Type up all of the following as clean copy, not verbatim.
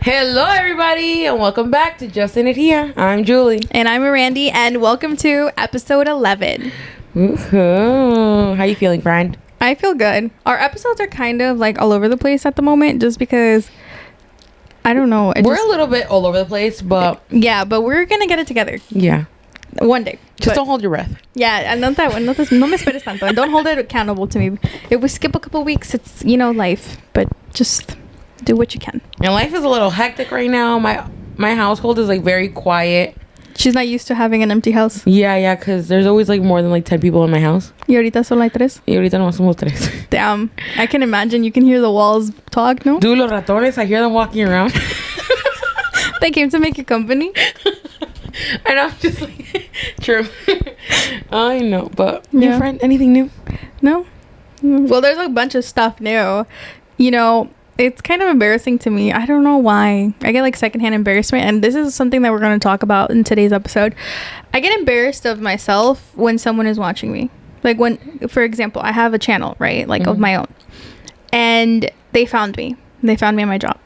Hello, everybody, and welcome back to Just In It Here. I'm Julie. And I'm Randy, and welcome to episode 11. Woohoo. How you feeling, friend? I feel good. Our episodes are kind of like all over the place at the moment just because, I don't know. We're a little bit all over the place, but... Yeah, but we're going to get it together. Yeah. One day. Just don't hold your breath. Yeah, and no me esperes tanto. And don't hold it accountable to me. If we skip a couple weeks, it's, life. But just do what you can. And life is a little hectic right now. My household is like very quiet. She's not used to having an empty house. Yeah, because there's always like more than like 10 people in my house. Y ahorita solo hay tres. Y ahorita nomás somos tres. Damn. I can imagine you can hear the walls talk, no? Dude, los ratones, I hear them walking around. They came to make you company. And I'm just like, true. I know, but Yeah. your friend, anything new? No? Well, there's a bunch of stuff new. It's kind of embarrassing to me. I don't know why. I get like secondhand embarrassment, and this is something that we're going to talk about in today's episode. I get embarrassed of myself when someone is watching me. Like when, for example, I have a channel, right? Like of my own. And they found me. They found me at my job.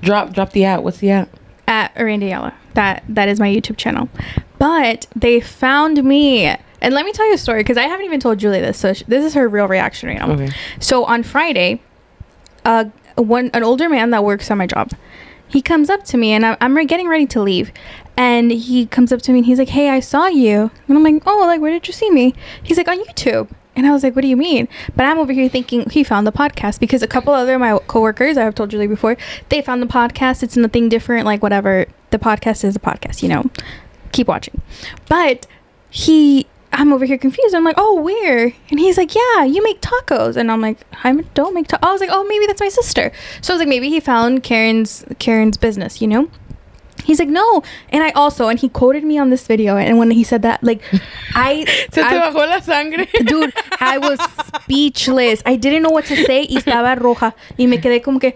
Drop the at. What's the at? At Randy.11. That is my YouTube channel. But they found me. And let me tell you a story, because I haven't even told Julie this. So this is her real reaction right now. Okay. So on Friday, an older man that works on my job, he comes up to me, and I'm getting ready to leave, and he comes up to me and he's like, "Hey, I saw you." And I'm like, "Oh, like, where did you see me?" He's like, "On YouTube." And I was like, "What do you mean?" But I'm over here thinking he found the podcast, because a couple other of my coworkers, I've told Julie before, they found the podcast. It's nothing different, like whatever. The podcast is a podcast, keep watching. But I'm over here confused. I'm like, "Oh, where?" And he's like, "Yeah, you make tacos." And I'm like, "I don't make tacos." I was like, "Oh, maybe that's my sister." So I was like, maybe he found Karen's business, He's like, "No." And he quoted me on this video. And when he said that, like, Se te bajó la sangre. Dude, I was speechless. I didn't know what to say. Y estaba roja. Y me quedé como que,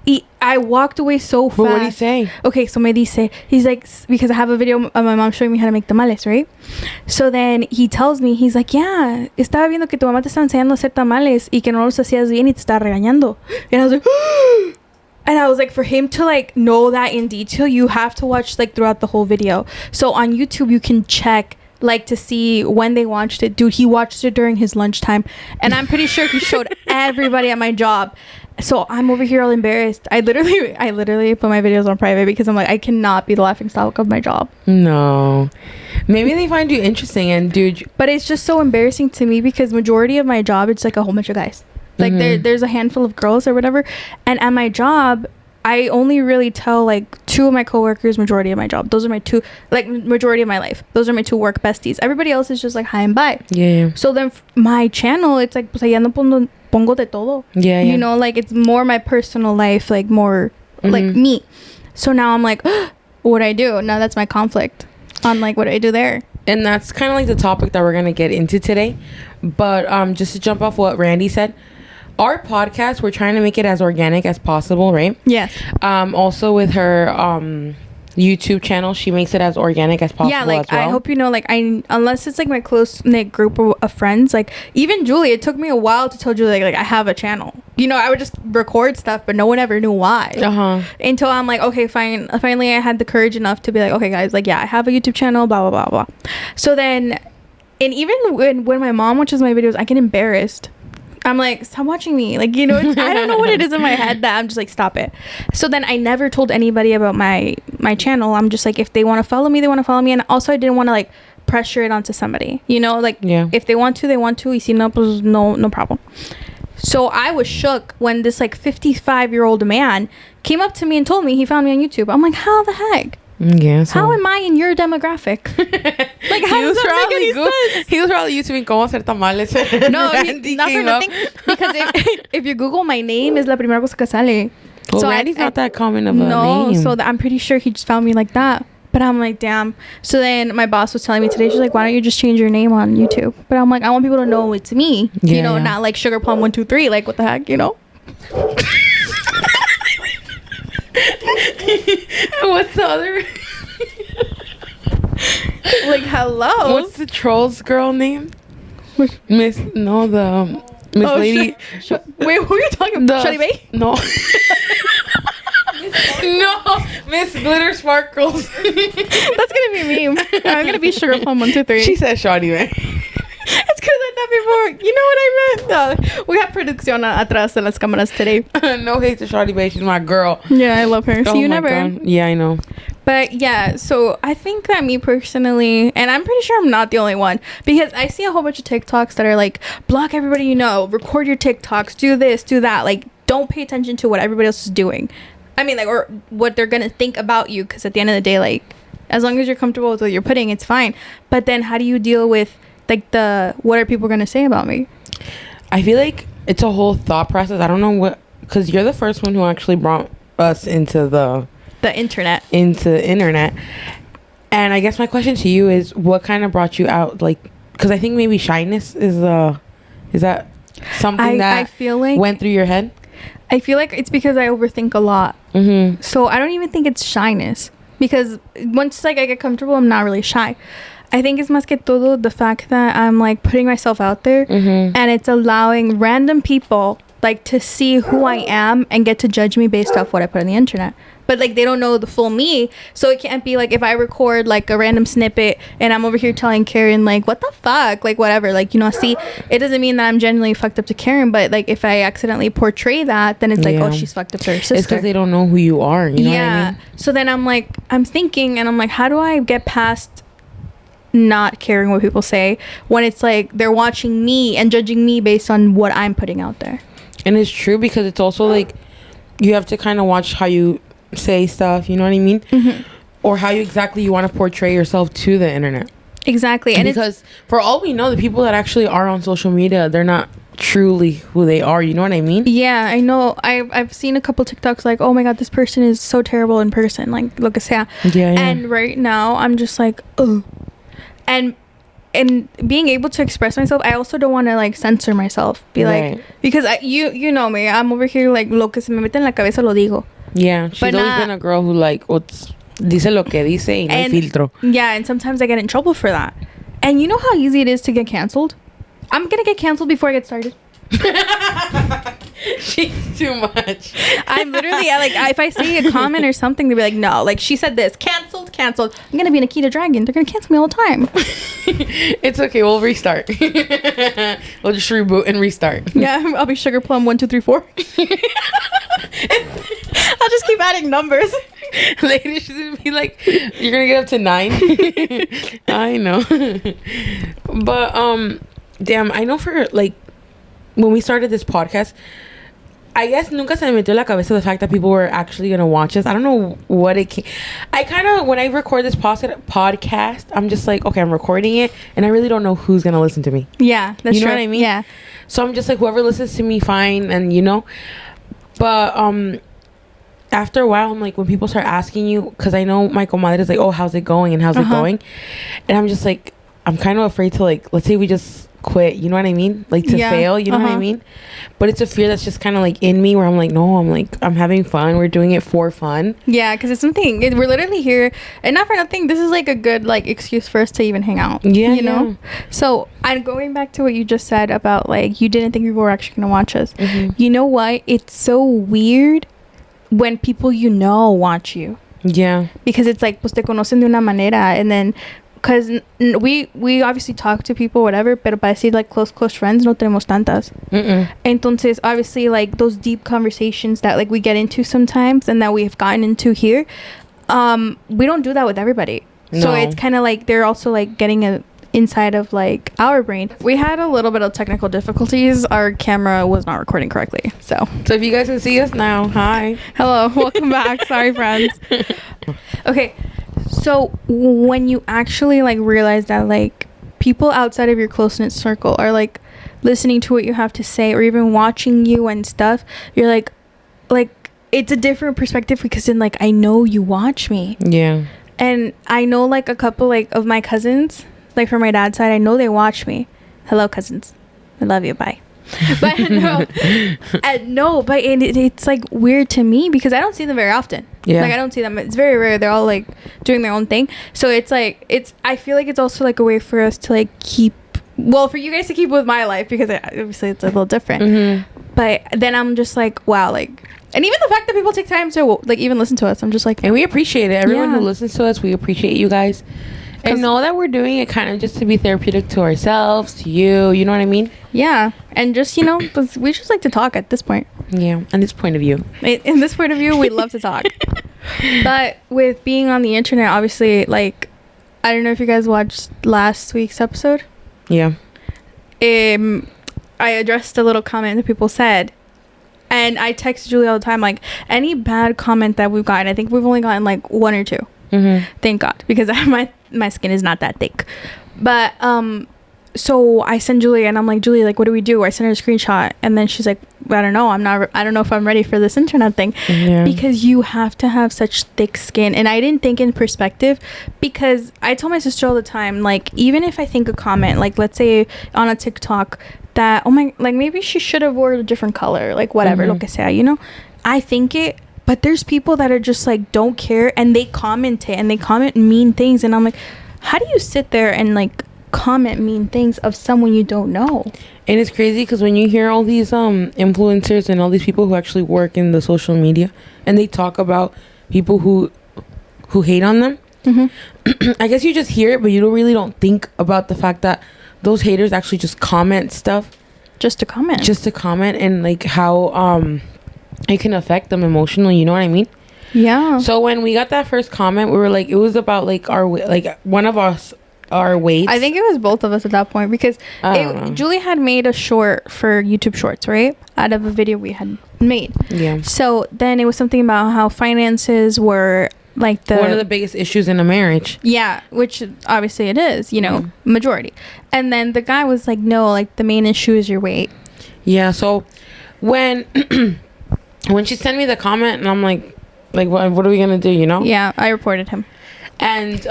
Y I walked away so fast. But what did he say? Okay, so me dice, he's like, because I have a video of my mom showing me how to make tamales, right? So then he tells me, he's like, "Yeah, estaba viendo que tu mamá te estaba enseñando a hacer tamales y que no los hacías bien y te estaba regañando." And I was like, and I was like, for him to like know that in detail, you have to watch like throughout the whole video. So on YouTube, you can check like to see when they watched it. Dude, he watched it during his lunchtime, and I'm pretty sure he showed everybody at my job. So I'm over here all embarrassed. I literally put my videos on private because I'm like, I cannot be the laughingstock of my job. No. Maybe they find you interesting, and dude, but it's just so embarrassing to me because majority of my job, it's like a whole bunch of guys. Like there's a handful of girls or whatever. And at my job, I only really tell like two of my coworkers majority of my job. Those are my two, like majority of my life. Those are my two work besties. Everybody else is just like hi and bye. Yeah. So then my channel, it's like, pues allá no pongo de todo. Yeah. Like it's more my personal life, like more like me. So now I'm like, what do I do? Now that's my conflict on like what do I do there? And that's kind of like the topic that we're going to get into today. But just to jump off what Randy said, our podcast, we're trying to make it as organic as possible, right? Yes. Also with her YouTube channel, she makes it as organic as possible. Yeah, like as well. I hope like unless it's like my close knit group of friends, like even Julie, it took me a while to tell Julie like I have a channel. I would just record stuff, but no one ever knew why. Until I'm like, okay, fine. Finally, I had the courage enough to be like, okay, guys, like yeah, I have a YouTube channel, blah blah blah blah. So then, and even when my mom watches my videos, I get embarrassed. I'm like, stop watching me. Like, I don't know what it is in my head that I'm just like, stop it. So then I never told anybody about my channel. I'm just like, if they want to follow me, they want to follow me. And also I didn't want to like pressure it onto somebody, if they want to, they want to. Y si no, pues no problem. So I was shook when this like 55-year-old man came up to me and told me he found me on YouTube. I'm like, how the heck? Yeah, so how am I in your demographic? Like, how does that make any sense? He was probably YouTubing cómo hacer tamales. No, not for nothing. Because if you Google my name, is la primera cosa que sale. Well, so Randy's not that common of a name. So I'm pretty sure he just found me like that. But I'm like, damn. So then my boss was telling me today, she's like, why don't you just change your name on YouTube? But I'm like, I want people to know it's me. Not like Sugar Plum 123. Like, what the heck, What's the other? Like, hello. What's the trolls girl name? Miss Lady. Wait, who are you talking about? Shirley Bay? No. No, Miss Glitter Sparkles. That's gonna be me. I'm gonna be Sugar Plum 1, 2, 3. She said Shawty, man. It's because I thought before. You know what I meant? No, we have producción atrás de las cámaras today. No hate to Shawty, babe. She's my girl. Yeah, I love her. Oh See you my never. God. Yeah, I know. But yeah, so I think that me personally, and I'm pretty sure I'm not the only one, because I see a whole bunch of TikToks that are like, block everybody you know, record your TikToks, do this, do that. Like, don't pay attention to what everybody else is doing. I mean, like, or what they're gonna think about you, because at the end of the day, like, as long as you're comfortable with what you're putting, it's fine. But then how do you deal with like what are people gonna say about me? I feel like it's a whole thought process. I don't know what, because you're the first one who actually brought us into the internet. And I guess my question to you is, what kind of brought you out? Like, because I think maybe shyness is that something that I feel like went through your head? I feel like it's because I overthink a lot. Mm-hmm. So I don't even think it's shyness, because once like I get comfortable, I'm not really shy. I think it's más que todo the fact that I'm like putting myself out there, mm-hmm. and it's allowing random people like to see who I am and get to judge me based off what I put on the internet. But like they don't know the full me, so it can't be like if I record like a random snippet and I'm over here telling Karen like what the fuck, like whatever, like, you know, see, it doesn't mean that I'm genuinely fucked up to Karen, but like if I accidentally portray that, then it's like, oh, she's fucked up to her sister. It's because they don't know who you are, you know what I mean? So then I'm thinking, and I'm like, how do I get past not caring what people say when it's like they're watching me and judging me based on what I'm putting out there? And it's true, because it's also like you have to kind of watch how you say stuff, you know what I mean? Mm-hmm. Or how you want to portray yourself to the internet. Exactly. And because for all we know, the people that actually are on social media, they're not truly who they are, you know what I mean? Yeah, I know. I've seen a couple TikToks like, oh my god, this person is so terrible in person, like lo que sea. Yeah. And right now I'm just like, ugh. And being able to express myself, I also don't want to like censor myself, like, because you know me, I'm over here like lo que se me mete en la cabeza lo digo. Yeah, she's always been a girl who like dice lo que dice y no hay filtro. Yeah, and sometimes I get in trouble for that. And you know how easy it is to get canceled? I'm gonna get canceled before I get started. She's too much. I'm literally like, if I see a comment or something, they'll be like, no, like she said this, canceled. I'm gonna be Nikita Dragon. They're gonna cancel me all the time. It's okay, we'll restart. We'll just reboot and restart. Yeah, I'll be Sugar Plum 1, 2, 3, 4. I'll just keep adding numbers. Later she's gonna be like, you're gonna get up to 9. I know. But damn, I know for like when we started this podcast, I guess nunca se me metió la cabeza the fact that people were actually gonna watch us. I don't know what it came. I kind of, when I record this podcast, I'm just like, okay, I'm recording it, and I really don't know who's gonna listen to me. Yeah, that's you know true. what I mean? Yeah. So I'm just like, whoever listens to me, fine, and you know. But after a while, I'm like, when people start asking you, because I know my comadre is like, oh, how's it going and how's it going, and I'm just like, I'm kind of afraid to like, let's say we just quit, you know what I mean, like to fail, you know what I mean, but it's a fear that's just kind of like in me, where I'm like, no, I'm having fun, we're doing it for fun. Yeah, because it's something, we're literally here, and not for nothing, this is like a good like excuse for us to even hang out. Yeah, you know. So I'm going back to what you just said about like you didn't think people were actually gonna watch us. You know what, it's so weird when people you know watch you. Yeah, because it's like pues te conocen de una manera, and then because we obviously talk to people, whatever, pero para decir like close friends no tenemos tantas. Entonces obviously like those deep conversations that like we get into sometimes and that we've gotten into here, we don't do that with everybody. No. So it's kind of like they're also like getting a inside of like our brain. We had a little bit of technical difficulties. Our camera was not recording correctly, so if you guys can see us now, hi, hello, welcome back. Sorry, friends. Okay, so when you actually like realize that like people outside of your close-knit circle are like listening to what you have to say or even watching you and stuff, you're like it's a different perspective, because then like I know you watch me. Yeah. And I know like a couple like of my cousins, like from my dad's side, I know they watch me. Hello, cousins, I love you, bye. But no, but it's like weird to me because I don't see them very often. Yeah, like I don't see them, it's very rare. They're all like doing their own thing, so it's like I feel like it's also like a way for us to like keep, well, for you guys to keep with my life, because obviously it's a little different. But then I'm just like, wow, like And even the fact that people take time to like even listen to us, I'm just like, and we appreciate it. Everyone who listens to us, we appreciate you guys. And know that we're doing it kind of just to be therapeutic to ourselves, to you. You know what I mean? Yeah. And just, you know, we just like to talk at this point. Yeah. On this point of view. In this point of view, we love to talk. But with being on the internet, obviously, like, I don't know if you guys watched last week's episode. Yeah. I addressed a little comment that people said. And I text Julie all the time, like, any bad comment that we've gotten, I think we've only gotten, like, 1 or 2. Mm-hmm. Thank God. Because my skin is not that thick. But, so I send Julie, and I'm like, Julie, like, what do we do? I sent her a screenshot. And then she's like, I don't know. I don't know if I'm ready for this internet thing. Yeah. Because you have to have such thick skin. And I didn't think in perspective, because I told my sister all the time, like, even if I think a comment, like, let's say on a TikTok, that like maybe she should have worn a different color, like whatever, lo que sea, you know, I think it, but there's people that are just like don't care, and they comment it, and they comment mean things, and I'm like, how do you sit there and like comment mean things of someone you don't know? And it's crazy because when you hear all these influencers and all these people who actually work in the social media, and they talk about people who hate on them, I guess you just hear it, but you really don't think about the fact that those haters actually just comment stuff just to comment, and like how it can affect them emotionally, you know what I mean? Yeah. So when we got that first comment, we were like, it was about like one of us, our weights. I think it was both of us at that point, because Julie had made a short for YouTube Shorts, right, out of a video we had made. Yeah. So then it was something about how finances were like one of the biggest issues in a marriage. Yeah, which obviously it is, you know, majority. And then the guy was like, no, like the main issue is your weight. Yeah. So when she sent me the comment, and I'm like what are we gonna do, you know? Yeah, I reported him. And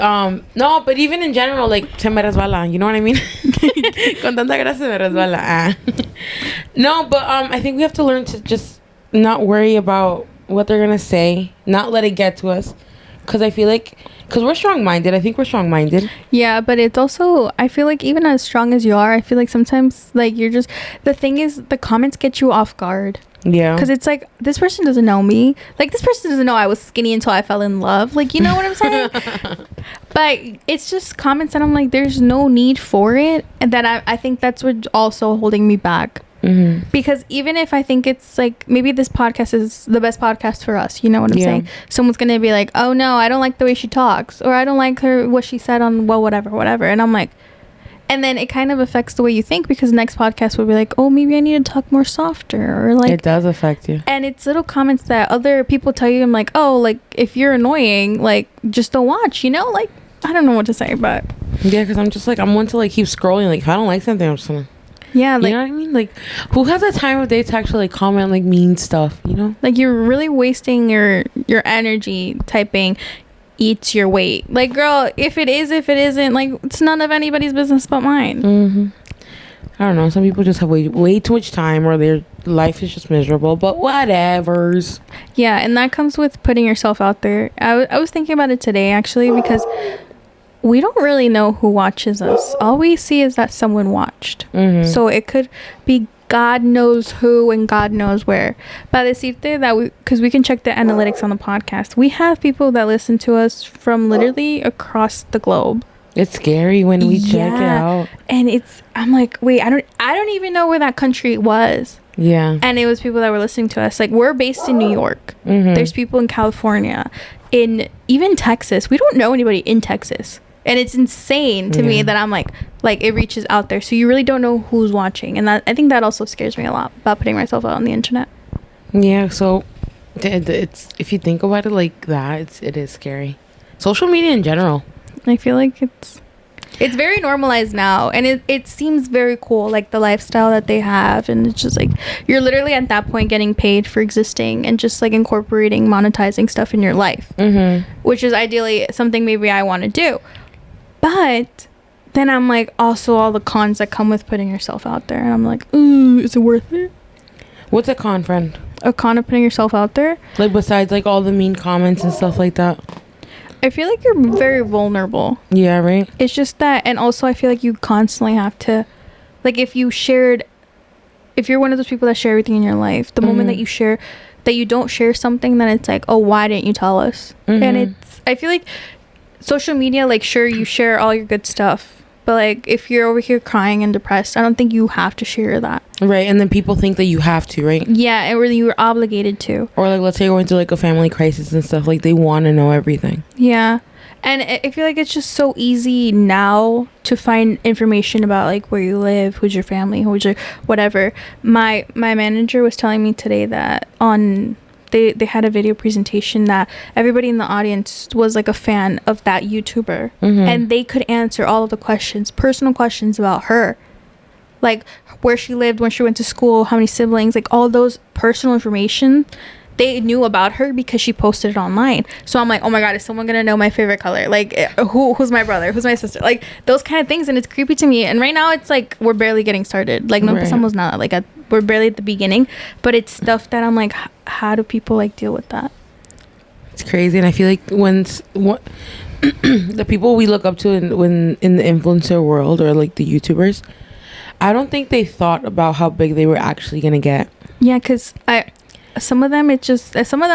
no, but even in general, like, se me resbala, you know what I mean? Con tanta grasa se me resbala. No, but I think we have to learn to just not worry about what they're gonna say, not let it get to us. Because I feel like, because we're strong-minded. I think we're strong-minded. Yeah, but it's also, I feel like even as strong as you are, I feel like sometimes, like, you're just, the thing is, the comments get you off guard. Yeah. Because it's like, this person doesn't know me. Like, this person doesn't know I was skinny until I fell in love. Like, you know what I'm saying? But it's just comments that I'm like, there's no need for it. And that I think that's what's also holding me back. Mm-hmm. Because even if I think it's like, maybe this podcast is the best podcast for us, you know what I'm saying? Someone's gonna be like, oh no, I don't like the way she talks, or I don't like what she said on whatever, and I'm like, and then it kind of affects the way you think, because next podcast will be like, oh, maybe I need to talk more softer, or like, it does affect you. And it's little comments that other people tell you. I'm like, oh, like, if you're annoying, like, just don't watch, you know? Like, I don't know what to say, but yeah, because I'm just like, I'm one to like keep scrolling. Like, if I don't like something, I'm just gonna, yeah, like, you know what I mean? Like, who has the time of day to actually like comment like mean stuff, you know? Like, you're really wasting your energy typing eats your weight. Like, girl, if it isn't, like, it's none of anybody's business but mine. Mm-hmm. I don't know. Some people just have way too much time, or their life is just miserable, but whatevers. Yeah, and that comes with putting yourself out there. I was thinking about it today, actually, because we don't really know who watches us. All we see is that someone watched. Mm-hmm. So it could be God knows who and God knows where. But decirte that because we can check the analytics on the podcast, we have people that listen to us from literally across the globe. It's scary when we check it out. And I'm like, wait, I don't even know where that country was. Yeah. And it was people that were listening to us. Like, we're based in New York. Mm-hmm. There's people in California, in even Texas. We don't know anybody in Texas. And it's insane to me that I'm like it reaches out there. So you really don't know who's watching. And I think that also scares me a lot about putting myself out on the internet. Yeah, so it's, if you think about it like that, it is scary. Social media in general. I feel like it's very normalized now, and it seems very cool, like the lifestyle that they have, and it's just like you're literally at that point getting paid for existing and just like incorporating monetizing stuff in your life, which is ideally something maybe I want to do. But then I'm like, also all the cons that come with putting yourself out there, and I'm like, ooh, is it worth it? What's a con, friend? A con of putting yourself out there? Like, besides like all the mean comments and stuff like that. I feel like you're very vulnerable. Yeah, right? It's just that, and also I feel like you constantly have to, like, if you're one of those people that share everything in your life, the moment that you share that you don't share something, then it's like, oh, why didn't you tell us? And I feel like social media, like, sure, you share all your good stuff, but like if you're over here crying and depressed, I don't think you have to share that. Right. And then people think that you have to, right? Yeah, and really you're obligated to. Or like, let's say you're going through like a family crisis and stuff, like they want to know everything. Yeah. And I feel like it's just so easy now to find information about like where you live, who's your family, who's your whatever. My manager was telling me today that they had a video presentation that everybody in the audience was like a fan of that YouTuber, and they could answer all of the questions, personal questions about her, like where she lived, when she went to school, how many siblings, like all those personal information. They knew about her because she posted it online. So I'm like, oh my god, is someone gonna know my favorite color? Like, who's my brother? Who's my sister? Like those kind of things, and it's creepy to me. And right now, it's like we're barely getting started. Like, no empezamos nada. Like, we're barely at the beginning, but it's stuff that I'm like, how do people like deal with that? It's crazy, and I feel like the people we look up to in the influencer world, or like the YouTubers, I don't think they thought about how big they were actually gonna get. Yeah, because some of them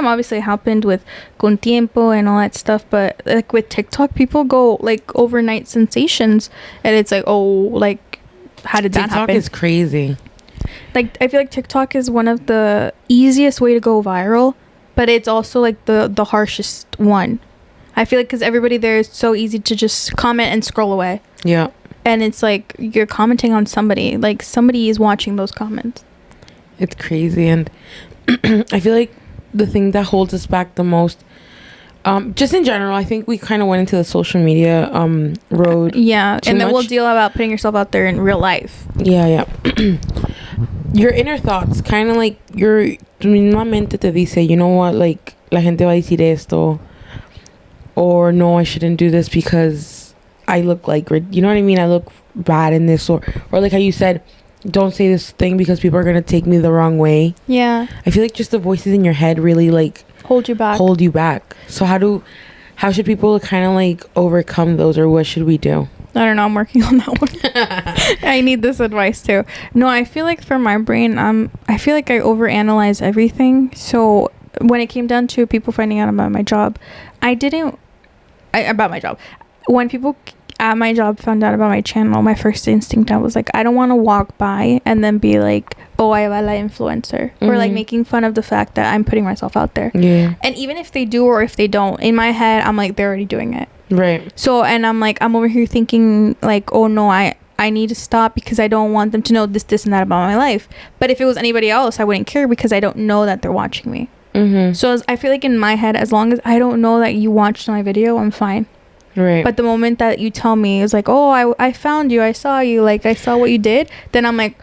obviously happened with con tiempo and all that stuff, but like with TikTok, people go like overnight sensations, and it's like, oh, like how did that happen? TikTok is crazy. Like I feel like TikTok is one of the easiest way to go viral, but it's also like the harshest one. I feel like because everybody there is so easy to just comment and scroll away. Yeah. And it's like you're commenting on somebody, like somebody is watching those comments. It's crazy. And I feel like the thing that holds us back the most, just in general, I think we kind of went into the social media road. Yeah, and then much. we'll deal about putting yourself out there in real life. Yeah. Your inner thoughts, kind of like tu misma mente te dice, you know what, like, la gente va a decir esto, or no, I shouldn't do this because I look like, you know what I mean, I look bad in this, or like how you said, don't say this thing because people are gonna take me the wrong way. Yeah, I feel like just the voices in your head really like hold you back. So how should people kind of like overcome those, or what should we do? I don't know, I'm working on that one. I need this advice too. No, I feel like for my brain, I feel like I overanalyze everything. So when it came down to people finding out about my job, when people at my job found out about my channel, my first instinct, I was like, I don't want to walk by and then be like, oh, I va la influencer, or like making fun of the fact that I'm putting myself out there. Yeah. And even if they do or if they don't, in my head, I'm like, they're already doing it. Right. So, and I'm like, I'm over here thinking like, oh no, I need to stop because I don't want them to know this and that about my life. But if it was anybody else, I wouldn't care because I don't know that they're watching me. So I feel like in my head, as long as I don't know that you watched my video, I'm fine. Right. But the moment that you tell me, it's like, oh, I found you, I saw you, like I saw what you did, then I'm like,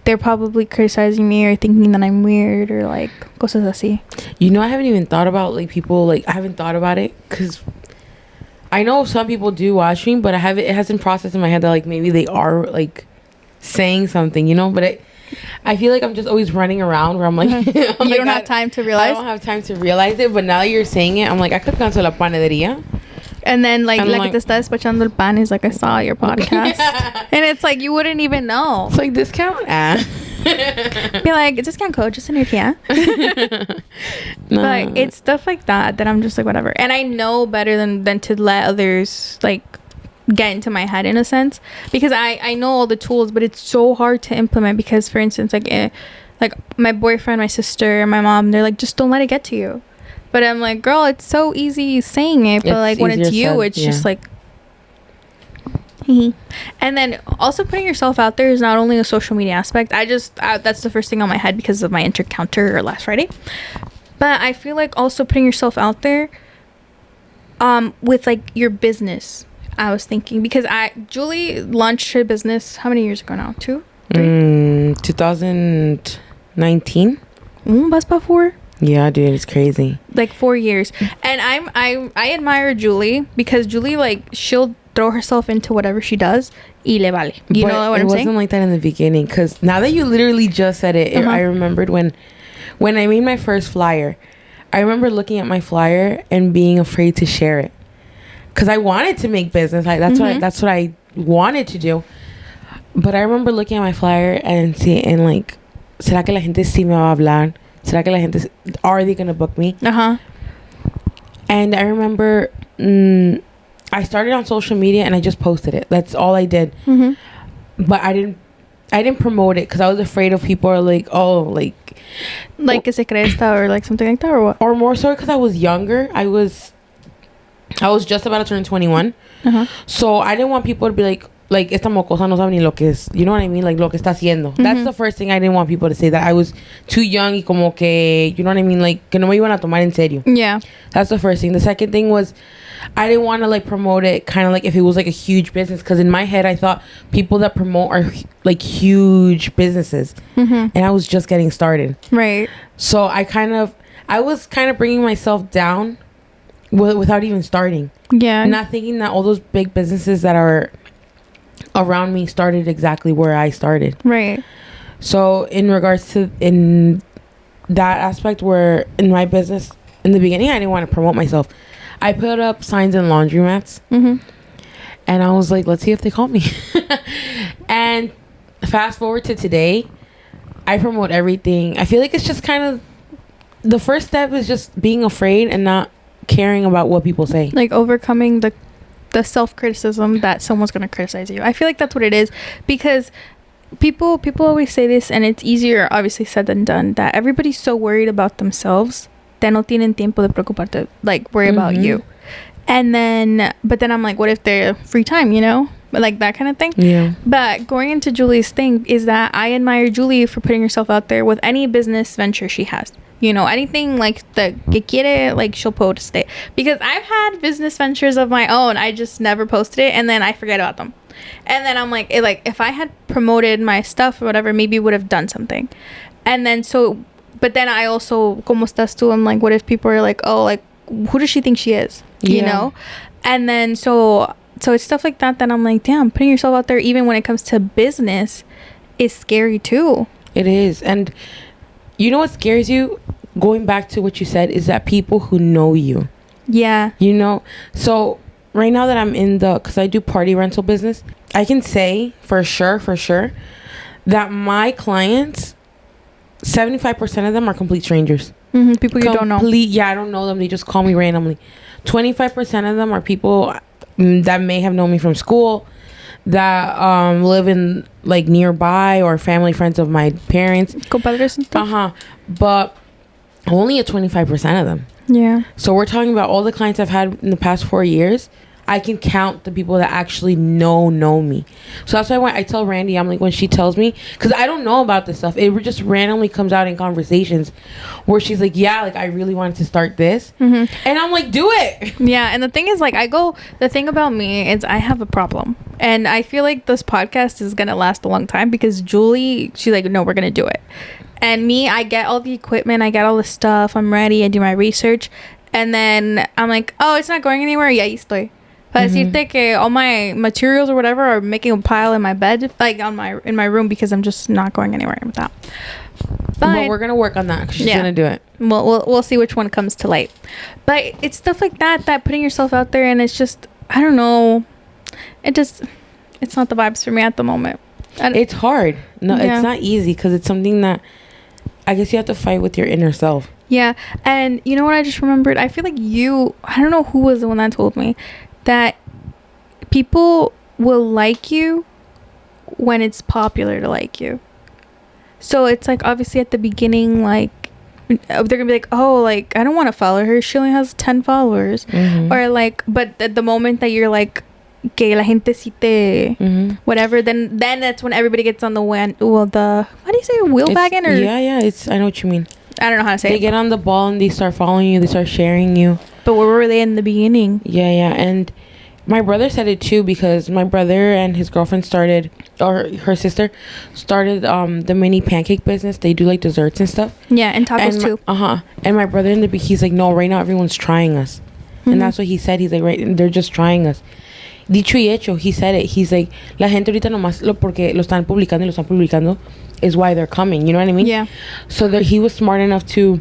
they're probably criticizing me or thinking that I'm weird or like cosas así. You know, I haven't even thought about like people, like I haven't thought about it because I know some people do watch me, but it hasn't processed in my head that like maybe they are like saying something, you know. But I feel like I'm just always running around where I'm like, oh you don't have time to realize. I don't have time to realize it, but now that you're saying it, I'm like, I could cancel la panadería. And then like te está despachando el pan is like, I saw your podcast. And it's like, you wouldn't even know. It's like, discount? Be like, discount code, just energía. No. But it's stuff like that I'm just like, whatever. And I know better than to let others like get into my head in a sense, because I know all the tools, but it's so hard to implement because, for instance, like my boyfriend, my sister, my mom, they're like, just don't let it get to you. But I'm like, girl, it's so easy saying it, but like when it's you, it's just like. And then also putting yourself out there is not only a social media aspect. That's the first thing on my head because of my encounter last Friday. But I feel like also putting yourself out there, with like your business. I was thinking because Julie launched her business how many years ago now? 2, 3? 2019. Vas pa 4? Yeah, dude, it's crazy. Like 4 years. And I admire Julie because Julie, like, she'll throw herself into whatever she does y le vale. You know what I'm saying? It wasn't like that in the beginning, because now that you literally just said it, I remembered when I made my first flyer. I remember looking at my flyer and being afraid to share it because I wanted to make business. Like that's what I wanted to do. But I remember looking at my flyer and like, ¿será que la gente sí me va a hablar? ¿Será que la gente, are they gonna book me? And I remember I started on social media and I just posted it. That's all I did. But I didn't promote it because I was afraid of people are like, oh, like que se cresta or like something like that, or what? Or more so because I was younger. I was just about to turn 21. So I didn't want people to be like esta mocosa no sabe ni lo que es. You know what I mean? Like lo que está haciendo. That's the first thing I didn't want people to say, that I was too young y como que, you know what I mean? Like que no me iban a tomar en serio. Yeah. That's the first thing. The second thing was I didn't want to like promote it kind of like if it was like a huge business, because in my head I thought people that promote are like huge businesses, and I was just getting started. Right. So I was kind of bringing myself down without even starting. Yeah. Not thinking that all those big businesses that are around me started exactly where I started. Right. So in regards to in that aspect, where in my business in the beginning I didn't want to promote myself, I put up signs in laundromats, and I was like, let's see if they call me. And fast forward to today, I promote everything. I feel like it's just kind of the first step is just being afraid and not caring about what people say, like overcoming the self-criticism that someone's going to criticize you. I feel like that's what it is, because people always say this, and it's easier obviously said than done, that everybody's so worried about themselves that no tienen tiempo de preocuparte, like worry about you. And then but then I'm like, what if they're free time, you know, like that kind of thing. Yeah. But going into Julie's thing is that I admire Julie for putting herself out there with any business venture she has. You know, anything like the que quiere, like she'll post it. Because I've had business ventures of my own, I just never posted it, and then I forget about them. And then I'm like, if I had promoted my stuff or whatever, maybe would have done something. And then but then I also, como estás tú, I'm like, what if people are like, oh, like, who does she think she is? You know? And then so it's stuff like that I'm like, damn, putting yourself out there even when it comes to business is scary too. It is. And you know what scares you? Going back to what you said, is that people who know you. Yeah. You know? So right now that I'm in because I do party rental business, I can say for sure that my clients, 75% of them are complete strangers. People you don't know. Yeah, I don't know them. They just call me randomly. 25% of them are people that may have known me from school, that live in like nearby, or family friends of my parents. Compadres and stuff. But only 25% of them. Yeah. So we're talking about all the clients I've had in the past 4 years. I can count the people that actually know me. So that's why when I tell Randy, I'm like, when she tells me, because I don't know about this stuff, it just randomly comes out in conversations where she's like, yeah, like I really wanted to start this. And I'm like, do it. Yeah. And the thing is, like, the thing about me is I have a problem, and I feel like this podcast is gonna last a long time, because Julie, she's like, no, we're gonna do it. And me, I get all the equipment, I get all the stuff, I'm ready, I do my research, and then I'm like, oh, it's not going anywhere. Y ahí estoy. Para decirte que all my materials or whatever are making a pile in my bed, like in my room, because I'm just not going anywhere with that. But we're gonna work on that, because she's gonna do it. We'll see which one comes to light. But it's stuff like that putting yourself out there, and it's just, I don't know, it's not the vibes for me at the moment. It's hard. No, it's not easy, because it's something that I guess you have to fight with your inner self. Yeah. And you know what I just remembered? I feel like I don't know who was the one that told me that people will like you when it's popular to like you. So it's like, obviously at the beginning, like they're gonna be like, oh, like I don't want to follow her, she only has 10 followers. Or like, but at the moment that you're like, que la gente si te whatever, then that's when everybody gets on the what do you say, wheel wagon? Or yeah, I know what you mean. I don't know how to say they get on the ball and they start following you, they start sharing you. But where were they in the beginning? Yeah. And my brother said it too, because my brother and his girlfriend started, or her sister started, the mini pancake business. They do like desserts and stuff. Yeah, and tacos too. And my brother he's like, no, right now everyone's trying us. And that's what he said. He's like, right, they're just trying us. Dicho y hecho, he said it. He's like, la gente ahorita nomás porque lo están publicando is why they're coming. You know what I mean? Yeah. So that he was smart enough to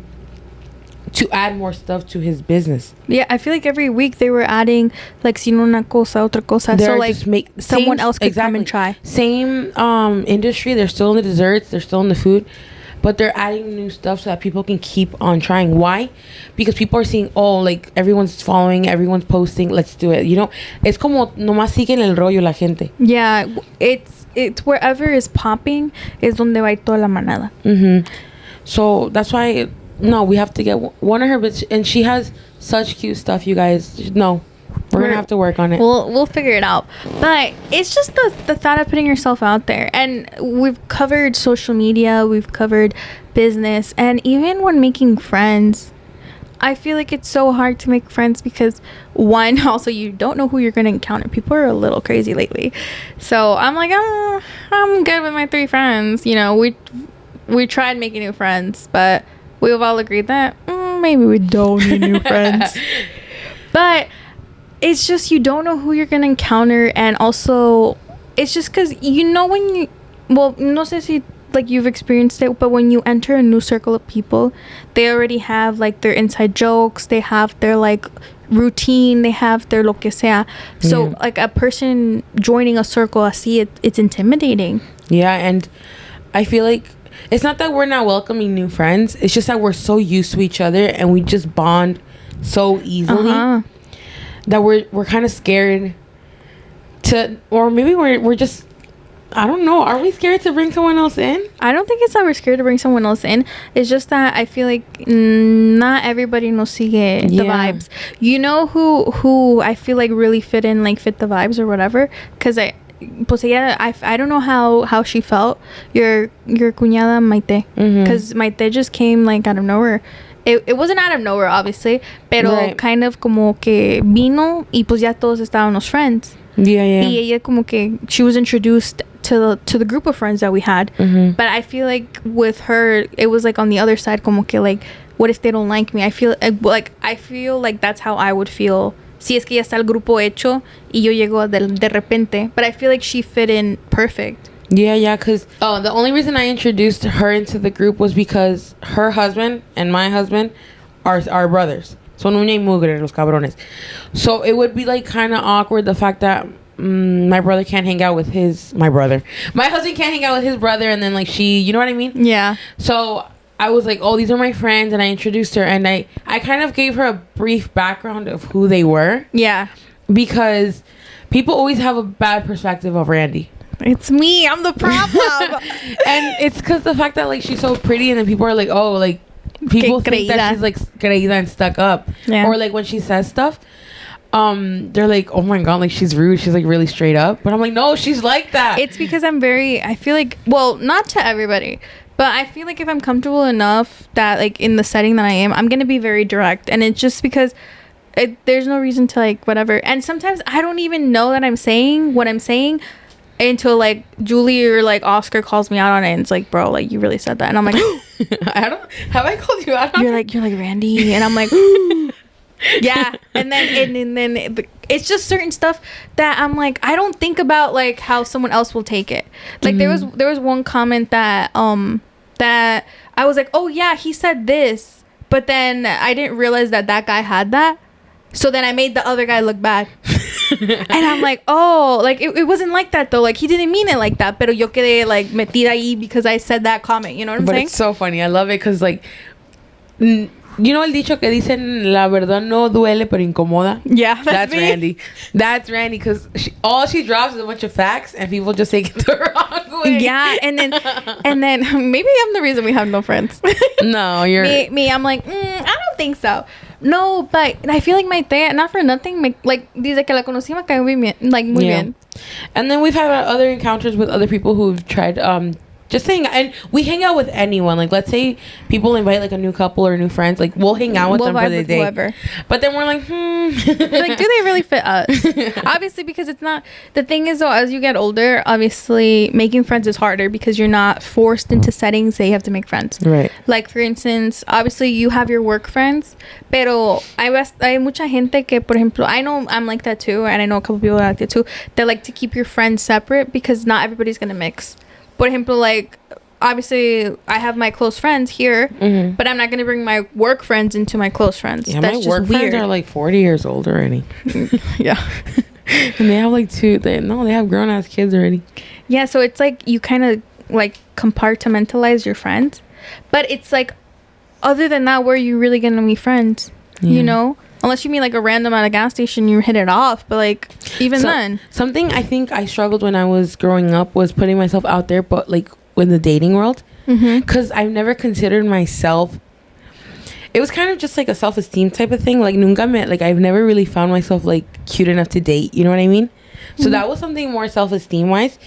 add more stuff to his business. Yeah, I feel like every week they were adding like si no una cosa, otra cosa. They're so like someone else could come and try. Same industry. They're still in the desserts. They're still in the food. but they're adding new stuff so that people can keep on trying. Why? Because people are seeing, oh, like everyone's following, everyone's posting, let's do it. You know, it's como nomás siguen el rollo la gente. Yeah, it's wherever is popping is donde va toda la manada. So that's why we have to get one of her bitch, and she has such cute stuff, you guys. No, we're gonna have to work on it. We'll figure it out. But it's just the thought of putting yourself out there. And we've covered social media, we've covered business, and even when making friends, I feel like it's so hard to make friends because one, also you don't know who you're gonna encounter. People are a little crazy lately. So I'm like, oh, I'm good with my 3 friends. You know, we tried making new friends, but we've all agreed that maybe we don't need new friends. But it's just you don't know who you're gonna encounter, and also it's just because when you, well, no sé si like you've experienced it, but when you enter a new circle of people, they already have like their inside jokes, they have their like routine, they have their lo que sea. So like a person joining a circle, así, it's intimidating. Yeah, and I feel like it's not that we're not welcoming new friends, it's just that we're so used to each other and we just bond so easily that we're kind of scared to, or maybe we're just, I don't know. Are we scared to bring someone else in? I don't think it's that we're scared to bring someone else in. It's just that I feel like not everybody nos sigue the vibes. You know who I feel like really fit the vibes or whatever? Because I don't know how she felt. Your cuñada Maite. Because Maite just came like out of nowhere. It wasn't out of nowhere, obviously. Pero kind of como que vino y pues ya todos estábamos friends. Yeah. Y ella como que she was introduced to the group of friends that we had. But I feel like with her, it was like on the other side, como que like, what if they don't like me? I feel like that's how I would feel. Si es que ya está el grupo hecho y yo llego de repente. But I feel like she fit in perfect. Yeah, because the only reason I introduced her into the group was because her husband and my husband are brothers. Son uña y mugre, los cabrones. So it would be like kind of awkward, the fact that my brother can't hang out with my husband can't hang out with his brother, and then like she, you know what I mean? Yeah. So I was like, oh, these are my friends, and I introduced her, and I kind of gave her a brief background of who they were. Yeah. Because people always have a bad perspective of Randy. It's me. I'm the problem. And it's because the fact that like she's so pretty, and then people are like, oh, like people think that she's like creída and stuck up. Yeah. Or like when she says stuff, they're like, oh my god, like she's rude, she's like really straight up. But I'm like, no, she's like that. It's because I feel like, well, not to everybody, but I feel like if I'm comfortable enough that like in the setting that I am, I'm gonna be very direct. And it's just because there's no reason to like whatever. And sometimes I don't even know that I'm saying what I'm saying until like Julie or like Oscar calls me out on it, and it's like, bro, like you really said that. And I'm like, have I called you out? You're like Randy, and I'm like, yeah. And then it's just certain stuff that I'm like, I don't think about like how someone else will take it. Like there was one comment that that I was like, oh yeah, he said this, but then I didn't realize that guy had that. So then I made the other guy look bad. And I'm like, oh, like it wasn't like that though. Like he didn't mean it like that. Pero yo quedé like metida ahí because I said that comment. You know what I'm saying? But it's so funny. I love it because like, you know el dicho que dicen la verdad no duele pero incomoda? Yeah, that's Randy. That's Randy because all she drops is a bunch of facts and people just take it the wrong way. Yeah, and then maybe I'm the reason we have no friends. No, you're me. I'm like, I don't think so. No, but I feel like my tía, not for nothing, like desde que la conocí me cayó muy bien. And then we've had other encounters with other people who've tried just hang, and we hang out with anyone. Like let's say people invite like a new couple or new friends, like we'll hang out with them for the day. Whoever. But then we're like, like, do they really fit us? Obviously, because it's not. The thing is though, as you get older, obviously making friends is harder because you're not forced into settings that you have to make friends. Right. Like for instance, obviously you have your work friends, pero hay mucha gente que, por ejemplo, I know I'm like that too, and I know a couple people like that too. They like to keep your friends separate because not everybody's gonna mix. For example, like, obviously, I have my close friends here, but I'm not going to bring my work friends into my close friends. Yeah, that's my work friends are like 40 years old already. Yeah. And they have like they have grown-ass kids already. Yeah, so it's like you kind of, like, compartmentalize your friends. But it's like, other than that, where are you really gonna meet friends? You know, unless you meet like a random at a gas station, you hit it off. But like, even then, something I think I struggled when I was growing up was putting myself out there, but like in the dating world, because I've never considered myself. It was kind of just like a self-esteem type of thing. Like nunca me, like I've never really found myself like cute enough to date. You know what I mean? So that was something more self-esteem wise.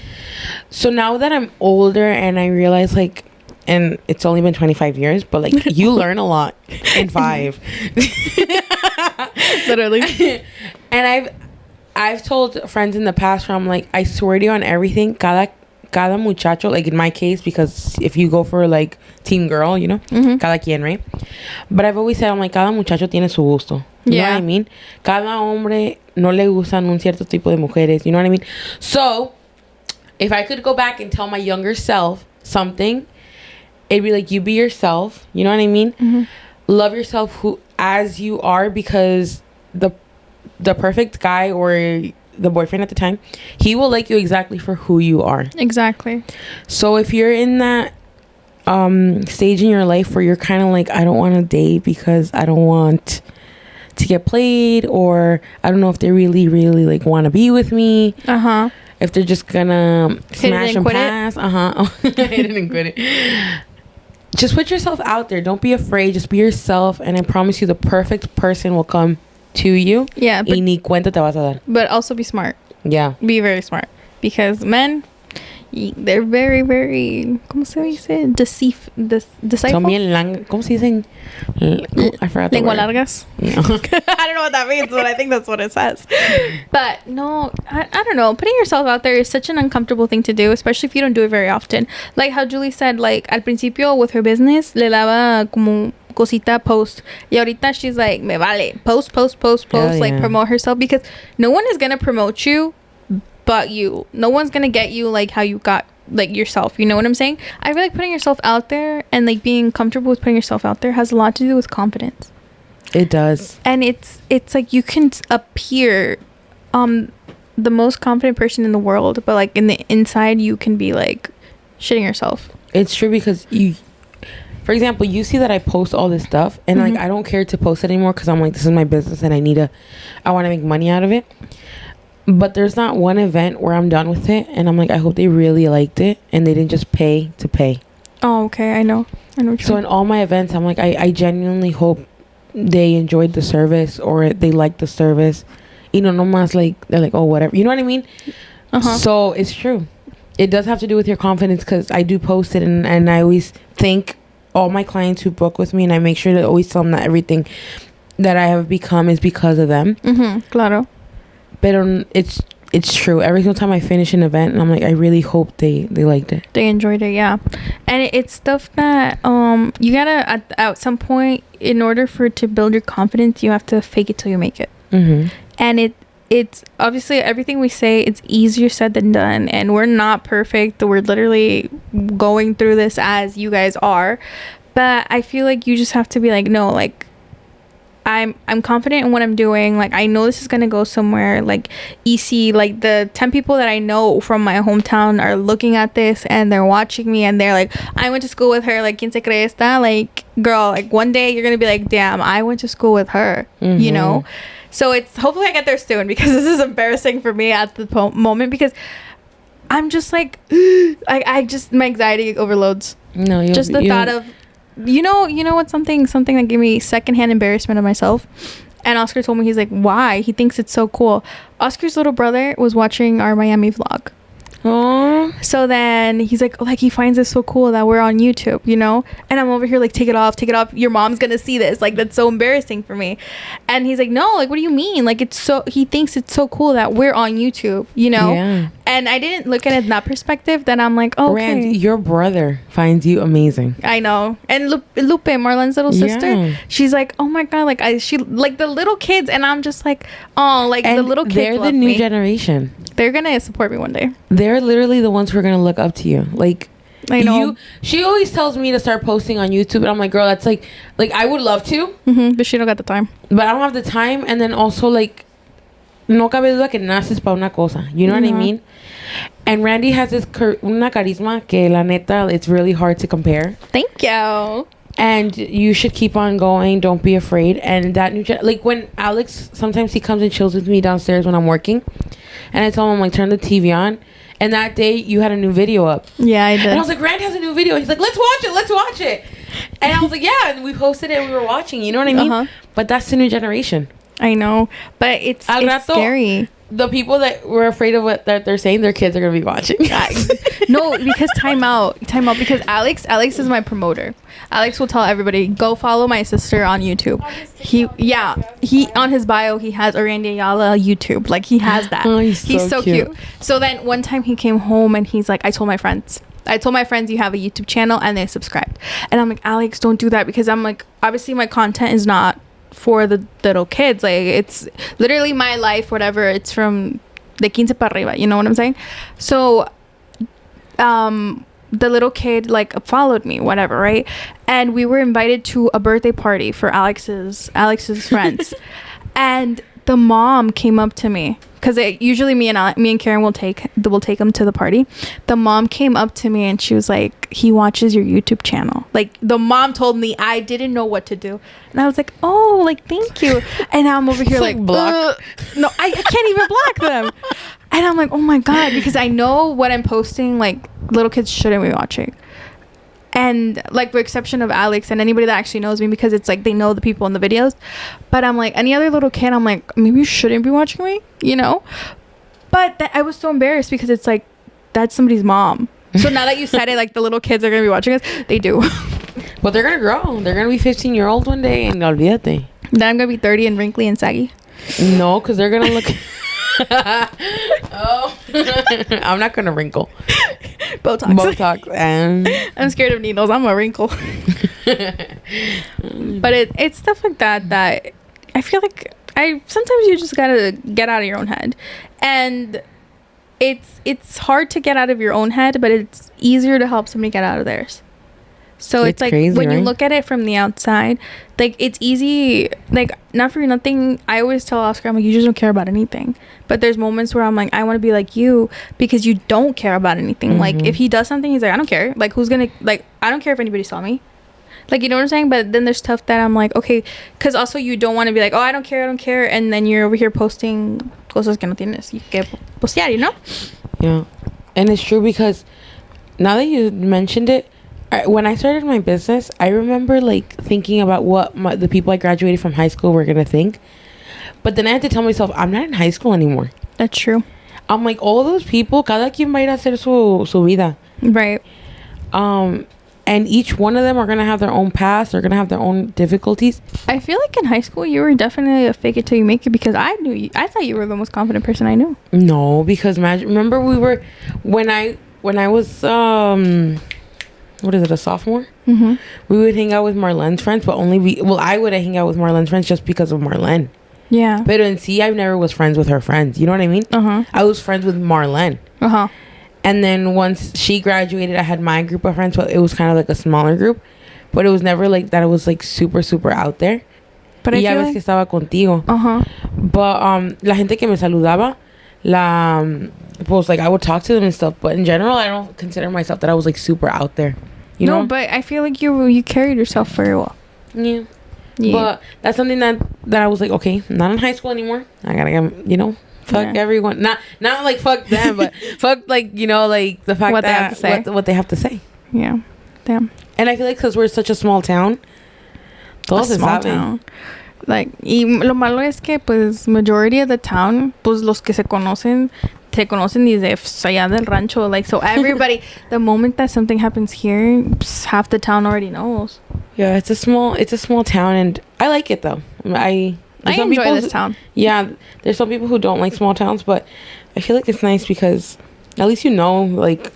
So now that I'm older and I realize like, and it's only been 25 years, but like you learn a lot in 5. Literally. And I've told friends in the past where I'm like, I swear to you on everything, cada muchacho, like in my case, because if you go for like teen girl, you know, cada quien, right? But I've always said, I'm like, cada muchacho tiene su gusto. You know what I mean? Cada hombre no le gustan un cierto tipo de mujeres. You know what I mean? So if I could go back and tell my younger self something, it'd be like, you be yourself. You know what I mean? Love yourself as you are, because the perfect guy or the boyfriend at the time, he will like you exactly for who you are. Exactly. So if you're in that stage in your life where you're kind of like, I don't want to date because I don't want to get played, or I don't know if they really like want to be with me. If they're just gonna smash and pass. Hit it and quit it. Just put yourself out there. Don't be afraid. Just be yourself, and I promise you the perfect person will come to you. Yeah. Y ni cuenta te vas a dar. But also be smart. Yeah. Be very smart. Because men, they're very, very, ¿cómo se dice? Deceitful. ¿Cómo se dicen? I forgot the Lengua word. largas. I don't know what that means, but I think that's what it says. But no, I don't know. Putting yourself out there is such an uncomfortable thing to do, especially if you don't do it very often. Like how Julie said, like al principio with her business, le daba como cosita post. Y ahorita she's like, me vale. Post, like promote herself, because no one is going to promote you but you. No one's going to get you like how you got like yourself. You know what I'm saying? I feel like putting yourself out there and like being comfortable with putting yourself out there has a lot to do with confidence. It does. And it's like you can appear the most confident person in the world, but like in the inside you can be like shitting yourself. It's true, because for example, you see that I post all this stuff, and like I don't care to post it anymore, because I'm like, this is my business and I want to make money out of it. But there's not one event where I'm done with it and I'm like, I hope they really liked it and they didn't just pay to pay. Oh, okay. I know so in all my events, I'm like, I genuinely hope they enjoyed the service or they liked the service. You know, no más like, they're like, oh, whatever. You know what I mean? So it's true. It does have to do with your confidence, because I do post it and I always thank all my clients who book with me, and I make sure to always tell them that everything that I have become is because of them. Claro. But it's true. Every single time I finish an event, and I'm like, I really hope they liked it. They enjoyed it, yeah. And it's stuff that you gotta at some point, in order for it to build your confidence, you have to fake it till you make it. And it's obviously everything we say, it's easier said than done, and we're not perfect. We're literally going through this as you guys are. But I feel like you just have to be like, no, like I'm confident in what I'm doing. Like, I know this is gonna go somewhere. Like, easy. Like, the 10 people that I know from my hometown are looking at this and they're watching me and they're like, I went to school with her. Like, ¿quién se cree esta? Like, girl, like one day you're gonna be like, damn, I went to school with her. You know. So it's, hopefully I get there soon, because this is embarrassing for me at the moment, because I'm just like, I just, my anxiety overloads. No, just the thought of, you know what, something that gave me secondhand embarrassment of myself. And Oscar told me, he's like, why? He thinks it's so cool. Oscar's little brother was watching our Miami vlog. Oh. So then he's like, he finds it so cool that we're on YouTube, you know? And I'm over here like, take it off. Your mom's gonna see this. Like, that's so embarrassing for me. And he's like, no, like, what do you mean? Like, he thinks it's so cool that we're on YouTube, you know? Yeah. And I didn't look at it in that perspective. Then I'm like, oh, okay. Rand, your brother finds you amazing. I know. And Lupe, Marlon's little sister, she's like, oh my God, like she like the little kids, and I'm just like, oh, like, and the little kids they're the new generation. They're gonna support me one day. They're literally the ones who are gonna look up to you. Like, I know. She always tells me to start posting on YouTube, and I'm like, girl, that's like I would love to, but she don't got the time. But I don't have the time, and then also like, no cabe duda que naces para una cosa. You know what I mean? And Randy has this una carisma que la neta, it's really hard to compare. Thank you. And you should keep on going. Don't be afraid. And that like when Alex, sometimes he comes and chills with me downstairs when I'm working, and I tell him like turn the TV on. And that day you had a new video up. Yeah, I did. And I was like, Randy has a new video. He's like, let's watch it. And I was like, yeah. And we posted it. We were watching. You know what I mean? But that's the new generation. I know, but it's scary. The people that were afraid of what that they're saying, their kids are gonna be watching. No, because time out. Because Alex is my promoter. Alex will tell everybody, go follow my sister on YouTube. He on his bio he has Randy Ayala YouTube. Like he has that. Oh, he's so cute. So then one time he came home and he's like, I told my friends you have a YouTube channel, and they subscribed. And I'm like, Alex, don't do that, because I'm like, obviously my content is not for the little kids. Like it's literally my life, whatever. It's from de 15 para arriba, you know what I'm saying? So the little kid like followed me, whatever, right? And we were invited to a birthday party for Alex's friends. And the mom came up to me, because usually me and Karen will take him to the party. The mom came up to me and she was like, he watches your YouTube channel. Like the mom told me. I didn't know what to do, and I was like, oh, like thank you. And I'm over here like block. No, I can't even block them. And I'm like, oh my god, because I know what I'm posting, like little kids shouldn't be watching. And like with exception of Alex and anybody that actually knows me, because it's like they know the people in the videos. But I'm like, any other little kid, I'm like, maybe you shouldn't be watching me, you know? But I was so embarrassed, because it's like, that's somebody's mom. So now that you said it, like the little kids are gonna be watching us. They do. But they're gonna grow. They're gonna be 15-year-old one day, and olvídate. Then I'm gonna be 30 and wrinkly and saggy. No, because they're gonna look. Oh, I'm not gonna wrinkle. Botox and I'm scared of needles. I'm a wrinkle. But it's stuff like that I feel like sometimes you just gotta get out of your own head. And it's hard to get out of your own head, but it's easier to help somebody get out of theirs. So it's like crazy, when you look at it from the outside, like it's easy, like not for nothing. I always tell Oscar, I'm like, you just don't care about anything. But there's moments where I'm like, I want to be like you, because you don't care about anything. Like if he does something, he's like, I don't care. Like who's gonna, like, I don't care if anybody saw me. Like, you know what I'm saying? But then there's stuff that I'm like, okay, because also you don't want to be like, oh, I don't care, and then you're over here posting cosas que no tienes que postear, you know? Yeah. And it's true, because now that you mentioned it, when I started my business, I remember like thinking about what the people I graduated from high school were gonna think, but then I had to tell myself, I'm not in high school anymore. That's true. I'm like, all those people, cada quien va a ir a hacer su vida, right? And each one of them are gonna have their own past. They're gonna have their own difficulties. I feel like in high school you were definitely a fake it till you make it, because I thought you were the most confident person I knew. No, because remember we were when I was what is it, a sophomore? We would hang out with Marlene's friends, but I would hang out with Marlene's friends just because of Marlene. Yeah. But in C, I never was friends with her friends. You know what I mean? I was friends with Marlene. And then once she graduated, I had my group of friends, but it was kind of like a smaller group. But it was never like that. It was like super, super out there. But y ya ves que estaba contigo. But la gente que me saludaba, pues like I would talk to them and stuff. But in general, I don't consider myself that I was like super out there. You know? But I feel like you carried yourself very well. Yeah. But that's something that I was like, okay, not in high school anymore. I gotta get, you know, fuck everyone. Not like fuck them, but fuck like, you know, like the fact what that they have to say. What they have to say. Yeah. Damn. And I feel like because we're such a small town, todos se saben. Like, y lo malo es que pues majority of the town, pues los que se conocen desde allá del rancho. Like, so everybody, the moment that something happens here, half the town already knows. Yeah, it's a small town, and I like it though. I enjoy this town. Yeah, there's some people who don't like small towns, but I feel like it's nice because at least you know like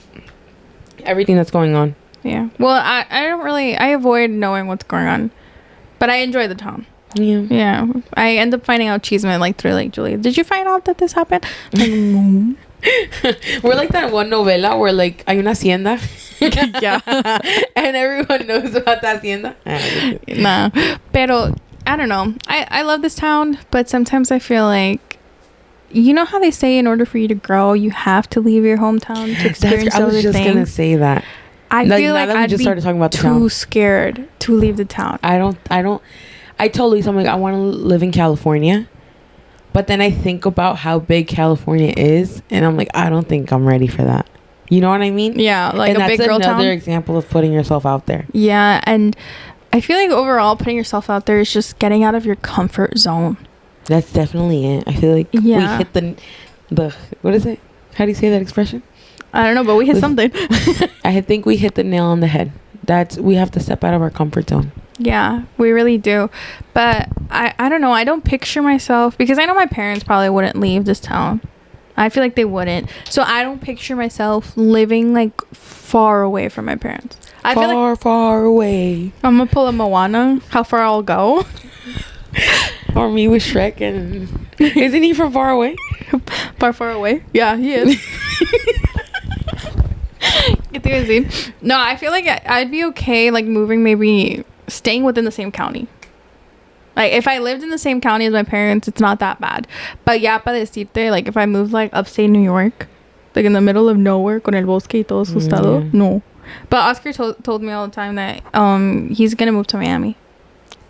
everything that's going on. Yeah. Well, I avoid knowing what's going on, but I enjoy the town. Yeah. I end up finding out Cheeseman like through like, Julia, did you find out that this happened? Like, no. We're like that one novela where like hay una hacienda. Yeah. And everyone knows about the hacienda. Nah. Pero I don't know. I love this town, but sometimes I feel like you know how they say in order for you to grow, you have to leave your hometown to experience other things? I was just gonna say that. I feel like I'd be talking about too scared to leave the town. I told Lisa, I'm like, I want to live in California. But then I think about how big California is, and I'm like, I don't think I'm ready for that. You know what I mean? Yeah, like and a big girl town. That's another example of putting yourself out there. Yeah, and I feel like overall putting yourself out there is just getting out of your comfort zone. That's definitely it. I feel like we hit the what is it? How do you say that expression? I don't know, but we hit something. I think we hit the nail on the head. We have to step out of our comfort zone. Yeah, we really do. But I don't know. I don't picture myself, because I know my parents probably wouldn't leave this town. I feel like they wouldn't. So I don't picture myself living like far away from my parents. I feel like far away. I'm gonna pull a Moana. How far I'll go. Or me with Shrek, and isn't he from far away? Far away? Yeah, he is. No, I feel like I'd be okay like moving, maybe staying within the same county. Like if I lived in the same county as my parents, it's not that bad. But ya para decirte, like if I moved like upstate New York, like in the middle of nowhere con el bosque y todo asustado, no. But Oscar told me all the time that he's gonna move to Miami.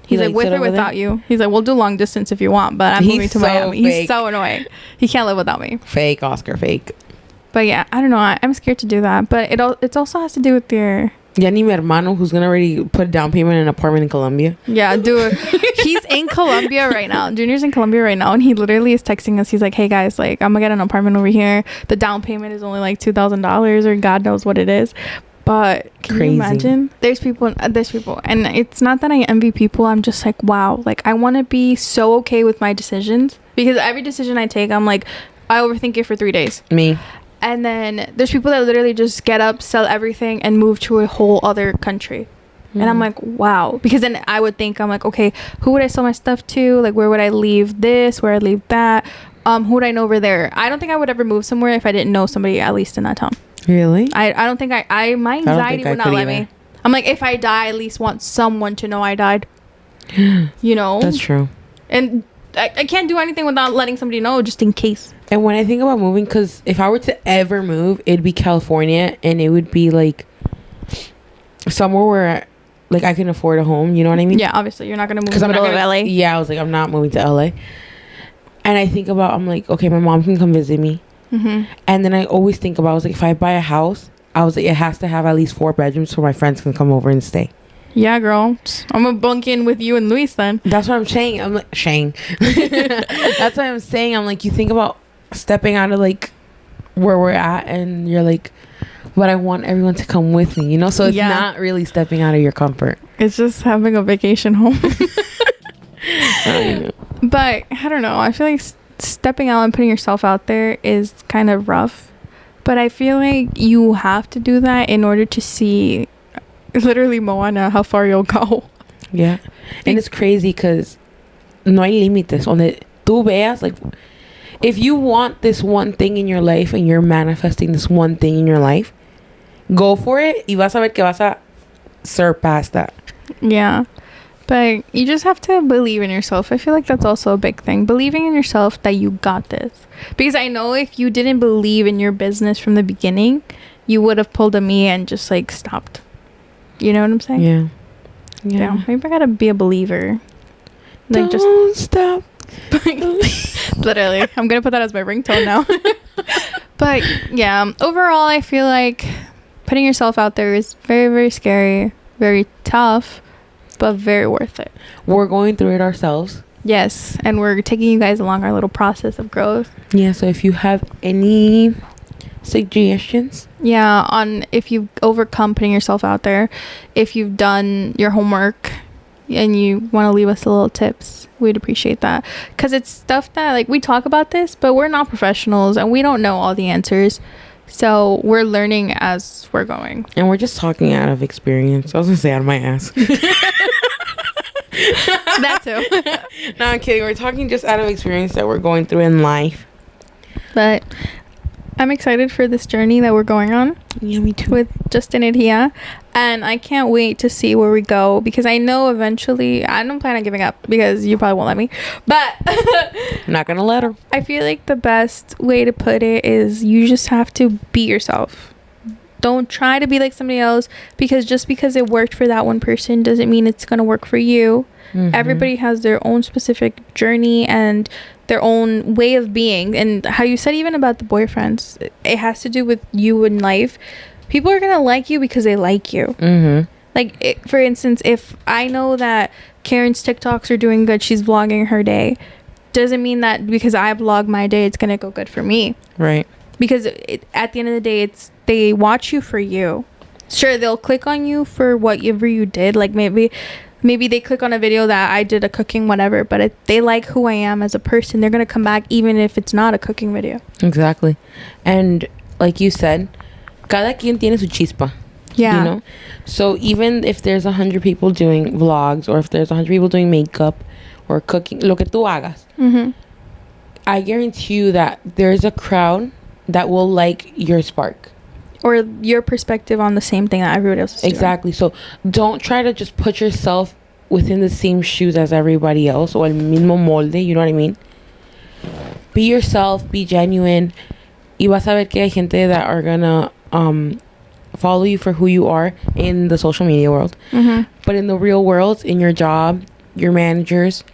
He's like, with or without you. He's like, we'll do long distance if you want, but I'm moving to Miami. Fake. He's so annoying. He can't live without me. Fake, Oscar, fake. But yeah, I don't know. I'm scared to do that. But it also has to do with your... Yeah, ni mi hermano, who's going to already put a down payment in an apartment in Colombia. Yeah, dude. He's in Colombia right now. Junior's in Colombia right now. And he literally is texting us. He's like, hey, guys, like, I'm going to get an apartment over here. The down payment is only like $2,000 or God knows what it is. But can you imagine? There's people. And it's not that I envy people. I'm just like, wow. Like, I want to be so okay with my decisions. Because every decision I take, I'm like, I overthink it for 3 days. Me. And then there's people that literally just get up, sell everything, and move to a whole other country. And I'm like, wow. Because then I would think, I'm like, okay, who would I sell my stuff to? Like, where would I leave this? Where I'd leave that? Who would I know over there? I don't think I would ever move somewhere if I didn't know somebody at least in that town. Really? I don't think my anxiety would not let me. I'm like, if I die, I at least want someone to know I died. You know? That's true. And I can't do anything without letting somebody know, just in case. And when I think about moving, because if I were to ever move, it'd be California, and it would be like somewhere where like I can afford a home. You know what I mean? Yeah, obviously you're not gonna move to the middle of LA. Yeah, I was like, I'm not moving to LA. And I think about, I'm like, okay, my mom can come visit me. Mm-hmm. And then I always think about, I was like, if I buy a house, I was like, it has to have at least 4 bedrooms so my friends can come over and stay. Yeah, girl. I'm gonna bunk in with you and Luis then. That's what I'm saying. I'm like, Shane. That's what I'm saying. I'm like, you think about stepping out of like where we're at, and you're like, but I want everyone to come with me, you know? So it's not really stepping out of your comfort. It's just having a vacation home. But I don't know. I feel like stepping out and putting yourself out there is kind of rough. But I feel like you have to do that in order to see, literally, Moana, how far you'll go. Yeah. And it's crazy because no hay límites. Donde tú veas, like, if you want this one thing in your life and you're manifesting this one thing in your life, go for it y vas a ver que vas a surpass that. Yeah. But you just have to believe in yourself. I feel like that's also a big thing. Believing in yourself that you got this. Because I know if you didn't believe in your business from the beginning, you would have pulled a me and just like stopped. You know what I'm saying? Yeah. Yeah. Maybe I gotta be a believer. Like, don't stop. Literally. I'm gonna put that as my ringtone now. But yeah, overall I feel like putting yourself out there is very, very scary, very tough, but very worth it. We're going through it ourselves. Yes, and we're taking you guys along our little process of growth. Yeah, so if you have any suggestions, on if you've overcome putting yourself out there, if you've done your homework and you want to leave us a little tips, we'd appreciate that, because it's stuff that, like, we talk about this, but we're not professionals and we don't know all the answers, so we're learning as we're going, and we're just talking out of experience. I was gonna say out of my ass. That too. No, I'm kidding. We're talking just out of experience that we're going through in life. But I'm excited for this journey that we're going on. Yeah, me too. With Justin and Hia. And I can't wait to see where we go, because I know eventually, I don't plan on giving up because you probably won't let me, but I'm not gonna let her. I feel like the best way to put it is you just have to be yourself. Don't try to be like somebody else, because just because it worked for that one person doesn't mean it's gonna work for you. Everybody has their own specific journey and their own way of being. And how you said even about the boyfriends, it has to do with you in life. People are gonna like you because they like you. Like, for instance, if I know that Karen's TikToks are doing good, she's vlogging her day, doesn't mean that because I vlog my day it's gonna go good for me. Right. Because at the end of the day, they watch you for you. Sure, they'll click on you for whatever you did. Like, maybe they click on a video that I did a cooking whatever, but if they like who I am as a person, they're gonna come back even if it's not a cooking video. Exactly. And like you said, cada quien tiene su chispa. Yeah. You know? So even if there's 100 people doing vlogs, or if there's 100 people doing makeup or cooking, lo que tú hagas, I guarantee you that there's a crowd that will like your spark. Or your perspective on the same thing that everybody else is doing. Exactly. So don't try to just put yourself within the same shoes as everybody else, or el mismo molde, you know what I mean? Be yourself, be genuine, y vas a ver que hay gente that are gonna follow you for who you are in the social media world. But in the real world, in your job, your managers,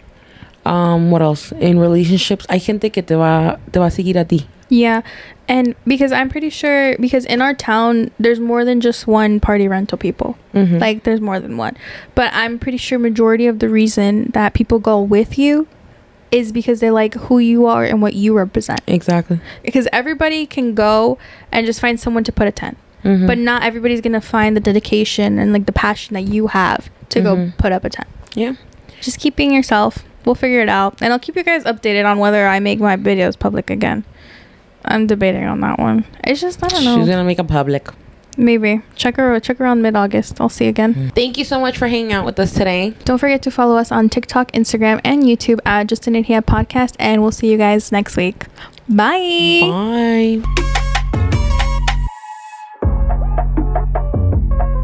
what else? In relationships, hay gente que te va a seguir a ti. Yeah. And because I'm pretty sure, because in our town, there's more than just one party rental people. Like, there's more than one. But I'm pretty sure majority of the reason that people go with you is because they like who you are and what you represent. Exactly. Because everybody can go and just find someone to put a tent. But not everybody's going to find the dedication and, like, the passion that you have to go put up a tent. Yeah. Just keep being yourself. We'll figure it out. And I'll keep you guys updated on whether I make my videos public again. I'm debating on that one. It's just, I don't know. She's gonna make it public. Maybe. Check around mid-August. I'll see you again. Thank you so much for hanging out with us today. Don't forget to follow us on TikTok, Instagram, and YouTube at Justin and Hia Podcast. And we'll see you guys next week. Bye. Bye.